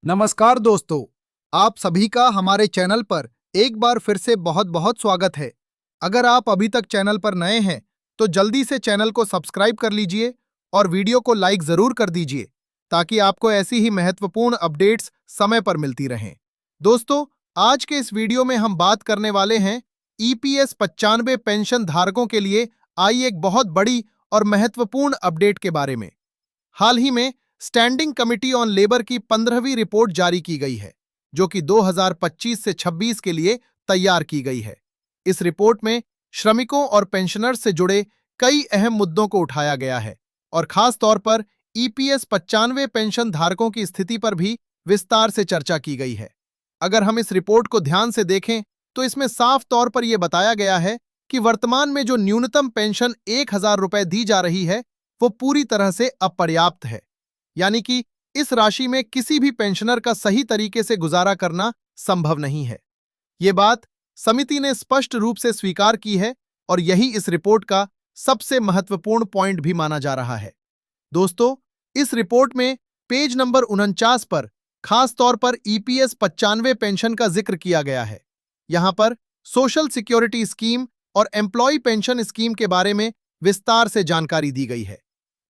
नमस्कार दोस्तों, आप सभी का हमारे चैनल पर एक बार फिर से बहुत बहुत स्वागत है। अगर आप अभी तक चैनल पर नए हैं तो जल्दी से चैनल को सब्सक्राइब कर लीजिए और वीडियो को लाइक जरूर कर दीजिए ताकि आपको ऐसी ही महत्वपूर्ण अपडेट्स समय पर मिलती रहें। दोस्तों, आज के इस वीडियो में हम बात करने वाले हैं ईपीएस 95 पेंशन धारकों के लिए आई एक बहुत बड़ी और महत्वपूर्ण अपडेट के बारे में। हाल ही में स्टैंडिंग कमिटी ऑन लेबर की 15वीं रिपोर्ट जारी की गई है, जो कि 2025 से 26 के लिए तैयार की गई है। इस रिपोर्ट में श्रमिकों और पेंशनर्स से जुड़े कई अहम मुद्दों को उठाया गया है और खास तौर पर ईपीएस 95 पेंशन धारकों की स्थिति पर भी विस्तार से चर्चा की गई है। अगर हम इस रिपोर्ट को ध्यान से देखें तो इसमें साफ तौर पर यह बताया गया है कि वर्तमान में जो न्यूनतम पेंशन 1000 रुपए दी जा रही है वो पूरी तरह से अपर्याप्त है। यानी कि इस राशि में किसी भी पेंशनर का सही तरीके से गुजारा करना संभव नहीं है। ये बात समिति ने स्पष्ट रूप से स्वीकार की है और यही इस रिपोर्ट का सबसे महत्वपूर्ण पॉइंट भी माना जा रहा है। दोस्तों, इस रिपोर्ट में पेज नंबर 49 पर खास तौर पर ईपीएस 95 पेंशन का जिक्र किया गया है। यहां पर सोशल सिक्योरिटी स्कीम और एम्प्लॉय पेंशन स्कीम के बारे में विस्तार से जानकारी दी गई है।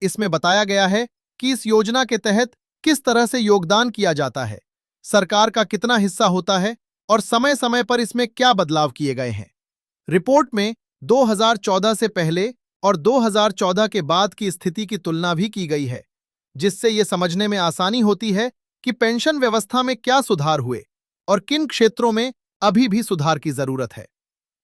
इसमें बताया गया है कि इस योजना के तहत किस तरह से योगदान किया जाता है, सरकार का कितना हिस्सा होता है और समय समय पर इसमें क्या बदलाव किए गए हैं। रिपोर्ट में 2014 से पहले और 2014 के बाद की स्थिति की तुलना भी की गई है, जिससे यह समझने में आसानी होती है कि पेंशन व्यवस्था में क्या सुधार हुए और किन क्षेत्रों में अभी भी सुधार की जरूरत है।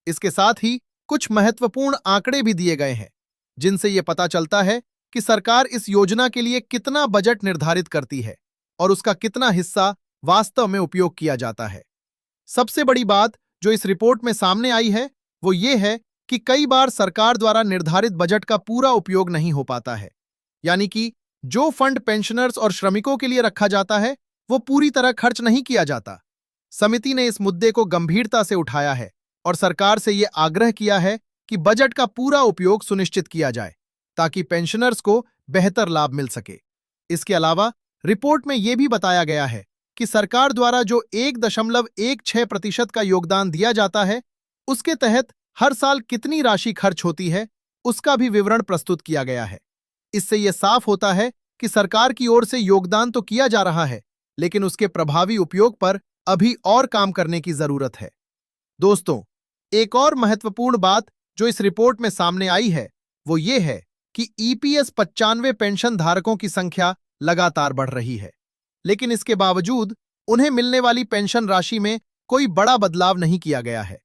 इसके साथ ही कुछ महत्वपूर्ण आंकड़े भी दिए गए हैं, जिनसे यह पता चलता है कि सरकार इस योजना के लिए कितना बजट निर्धारित करती है और उसका कितना हिस्सा वास्तव में उपयोग किया जाता है। सबसे बड़ी बात जो इस रिपोर्ट में सामने आई है वो ये है कि कई बार सरकार द्वारा निर्धारित बजट का पूरा उपयोग नहीं हो पाता है। यानी कि जो फंड पेंशनर्स और श्रमिकों के लिए रखा जाता है वो पूरी तरह खर्च नहीं किया जाता। समिति ने इस मुद्दे को गंभीरता से उठाया है और सरकार से यह आग्रह किया है कि बजट का पूरा उपयोग सुनिश्चित किया जाए ताकि पेंशनर्स को बेहतर लाभ मिल सके। इसके अलावा रिपोर्ट में यह भी बताया गया है कि सरकार द्वारा जो 1.16% का योगदान दिया जाता है उसके तहत हर साल कितनी राशि खर्च होती है उसका भी विवरण प्रस्तुत किया गया है। इससे यह साफ होता है कि सरकार की ओर से योगदान तो किया जा रहा है, लेकिन उसके प्रभावी उपयोग पर अभी और काम करने की जरूरत है। दोस्तों, एक और महत्वपूर्ण बात जो इस रिपोर्ट में सामने आई है वो ये है कि ईपीएस 95 पेंशन धारकों की संख्या लगातार बढ़ रही है, लेकिन इसके बावजूद उन्हें मिलने वाली पेंशन राशि में कोई बड़ा बदलाव नहीं किया गया है।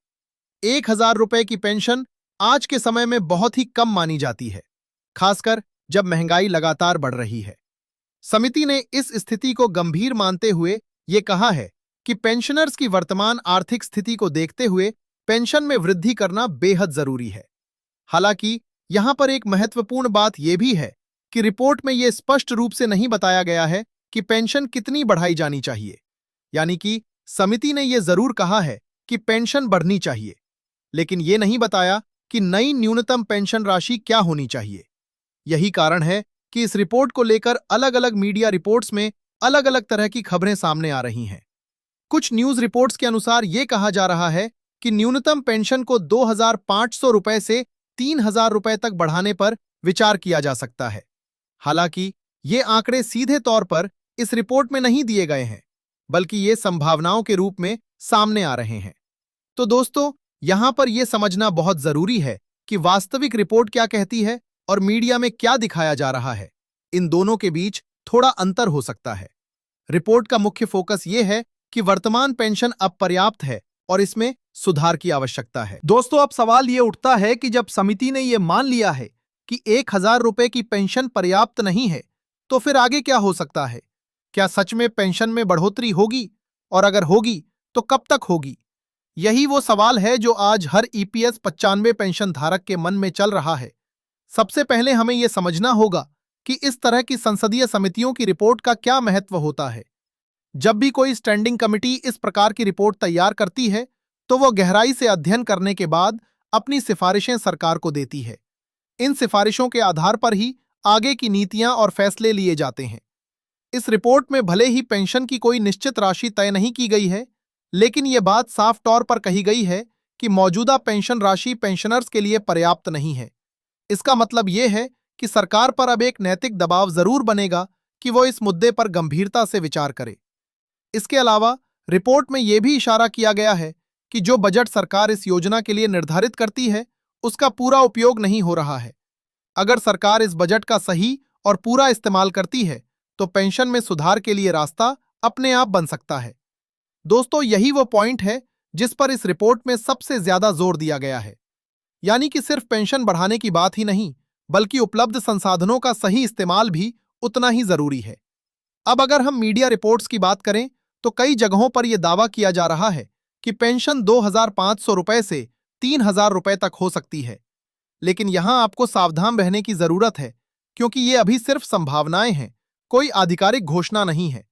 1000 रुपए की पेंशन आज के समय में बहुत ही कम मानी जाती है, खासकर जब महंगाई लगातार बढ़ रही है। समिति ने इस स्थिति को गंभीर मानते हुए ये कहा है कि पेंशनर्स की वर्तमान आर्थिक स्थिति को देखते हुए पेंशन में वृद्धि करना बेहद जरूरी है। हालांकि यहां पर एक महत्वपूर्ण बात यह भी है कि रिपोर्ट में यह स्पष्ट रूप से नहीं बताया गया है कि पेंशन कितनी बढ़ाई जानी चाहिए। यानी कि समिति ने यह जरूर कहा है कि पेंशन बढ़नी चाहिए, लेकिन यह नहीं बताया कि नई न्यूनतम पेंशन राशि क्या होनी चाहिए। यही कारण है कि इस रिपोर्ट को लेकर अलग अलग मीडिया रिपोर्ट्स में अलग अलग तरह की खबरें सामने आ रही हैं। कुछ न्यूज रिपोर्ट्स के अनुसार यह कहा जा रहा है कि न्यूनतम पेंशन को 2500 रुपए से 3000 रुपए तक बढ़ाने पर विचार किया जा सकता है। हालांकि ये आंकड़े सीधे तौर पर इस रिपोर्ट में नहीं दिए गए हैं, बल्कि ये संभावनाओं के रूप में सामने आ रहे हैं। तो दोस्तों, यहां पर यह समझना बहुत जरूरी है कि वास्तविक रिपोर्ट क्या कहती है और मीडिया में क्या दिखाया जा रहा है। इन दोनों के बीच थोड़ा अंतर हो सकता है। रिपोर्ट का मुख्य फोकस यह है कि वर्तमान पेंशन अपर्याप्त है और इसमें सुधार की आवश्यकता है। दोस्तों, अब सवाल ये उठता है कि जब समिति ने यह मान लिया है कि 1000 रुपए की पेंशन पर्याप्त नहीं है, तो फिर आगे क्या हो सकता है? क्या सच में पेंशन में बढ़ोतरी होगी, और अगर होगी तो कब तक होगी? यही वो सवाल है जो आज हर ईपीएस 95 पेंशन धारक के मन में चल रहा है। सबसे पहले हमें यह समझना होगा कि इस तरह की संसदीय समितियों की रिपोर्ट का क्या महत्व होता है। जब भी कोई स्टैंडिंग कमिटी इस प्रकार की रिपोर्ट तैयार करती है तो वह गहराई से अध्ययन करने के बाद अपनी सिफारिशें सरकार को देती है। इन सिफारिशों के आधार पर ही आगे की नीतियां और फैसले लिए जाते हैं। इस रिपोर्ट में भले ही पेंशन की कोई निश्चित राशि तय नहीं की गई है, लेकिन ये बात साफ तौर पर कही गई है कि मौजूदा पेंशन राशि पेंशनर्स के लिए पर्याप्त नहीं है। इसका मतलब ये है कि सरकार पर अब एक नैतिक दबाव जरूर बनेगा कि वो इस मुद्दे पर गंभीरता से विचार करे। इसके अलावा रिपोर्ट में यह भी इशारा किया गया है कि जो बजट सरकार इस योजना के लिए निर्धारित करती है, उसका पूरा उपयोग नहीं हो रहा है। अगर सरकार इस बजट का सही और पूरा इस्तेमाल करती है, तो पेंशन में सुधार के लिए रास्ता अपने आप बन सकता है। दोस्तों, यही वो पॉइंट है जिस पर इस रिपोर्ट में सबसे ज्यादा जोर दिया गया है। यानी कि सिर्फ पेंशन बढ़ाने की बात ही नहीं, बल्कि उपलब्ध संसाधनों का सही इस्तेमाल भी उतना ही जरूरी है। अब अगर हम मीडिया रिपोर्ट्स की बात करें, तो कई जगहों पर यह दावा किया जा रहा है कि पेंशन 2,500 रुपए से 3,000 रुपए तक हो सकती है। लेकिन यहां आपको सावधान रहने की जरूरत है, क्योंकि ये अभी सिर्फ संभावनाएं हैं, कोई आधिकारिक घोषणा नहीं है।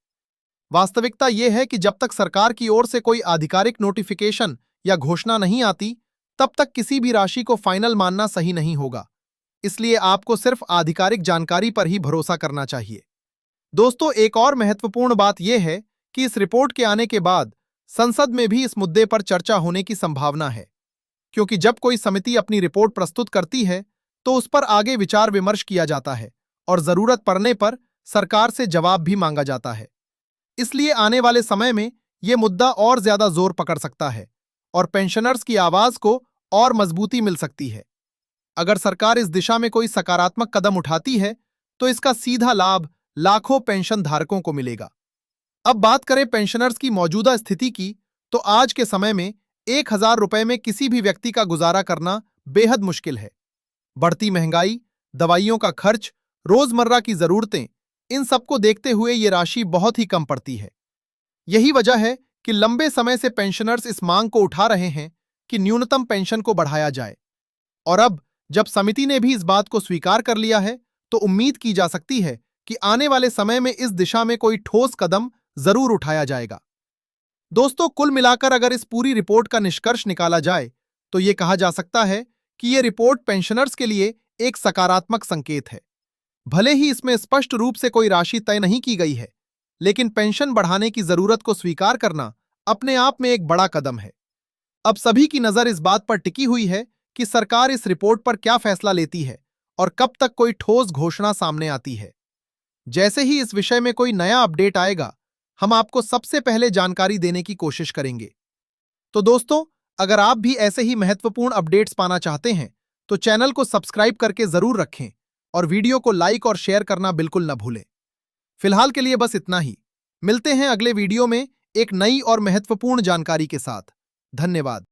वास्तविकता यह है कि जब तक सरकार की ओर से कोई आधिकारिक नोटिफिकेशन या घोषणा नहीं आती, तब तक किसी भी राशि को फाइनल मानना सही नहीं होगा। इसलिए आपको सिर्फ आधिकारिक जानकारी पर ही भरोसा करना चाहिए। दोस्तों, एक और महत्वपूर्ण बात यह है कि इस रिपोर्ट के आने के बाद संसद में भी इस मुद्दे पर चर्चा होने की संभावना है, क्योंकि जब कोई समिति अपनी रिपोर्ट प्रस्तुत करती है, तो उस पर आगे विचार विमर्श किया जाता है और जरूरत पड़ने पर सरकार से जवाब भी मांगा जाता है। इसलिए आने वाले समय में यह मुद्दा और ज्यादा जोर पकड़ सकता है और पेंशनर्स की आवाज को और मजबूती मिल सकती है। अगर सरकार इस दिशा में कोई सकारात्मक कदम उठाती है, तो इसका सीधा लाभ लाखों पेंशन धारकों को मिलेगा। अब बात करें पेंशनर्स की मौजूदा स्थिति की, तो आज के समय में 1,000 रुपए में किसी भी व्यक्ति का गुजारा करना बेहद मुश्किल है। बढ़ती महंगाई, दवाइयों का खर्च, रोजमर्रा की जरूरतें, इन सबको देखते हुए ये राशि बहुत ही कम पड़ती है। यही वजह है कि लंबे समय से पेंशनर्स इस मांग को उठा रहे हैं कि न्यूनतम पेंशन को बढ़ाया जाए। और अब जब समिति ने भी इस बात को स्वीकार कर लिया है, तो उम्मीद की जा सकती है कि आने वाले समय में इस दिशा में कोई ठोस कदम जरूर उठाया जाएगा। दोस्तों, कुल मिलाकर अगर इस पूरी रिपोर्ट का निष्कर्ष निकाला जाए, तो यह कहा जा सकता है कि यह रिपोर्ट पेंशनर्स के लिए एक सकारात्मक संकेत है। भले ही इसमें स्पष्ट रूप से कोई राशि तय नहीं की गई है, लेकिन पेंशन बढ़ाने की जरूरत को स्वीकार करना अपने आप में एक बड़ा कदम है। अब सभी की नजर इस बात पर टिकी हुई है कि सरकार इस रिपोर्ट पर क्या फैसला लेती है और कब तक कोई ठोस घोषणा सामने आती है। जैसे ही इस विषय में कोई नया अपडेट आएगा, हम आपको सबसे पहले जानकारी देने की कोशिश करेंगे। तो दोस्तों, अगर आप भी ऐसे ही महत्वपूर्ण अपडेट्स पाना चाहते हैं, तो चैनल को सब्सक्राइब करके जरूर रखें और वीडियो को लाइक और शेयर करना बिल्कुल न भूलें। फिलहाल के लिए बस इतना ही। मिलते हैं अगले वीडियो में एक नई और महत्वपूर्ण जानकारी के साथ। धन्यवाद।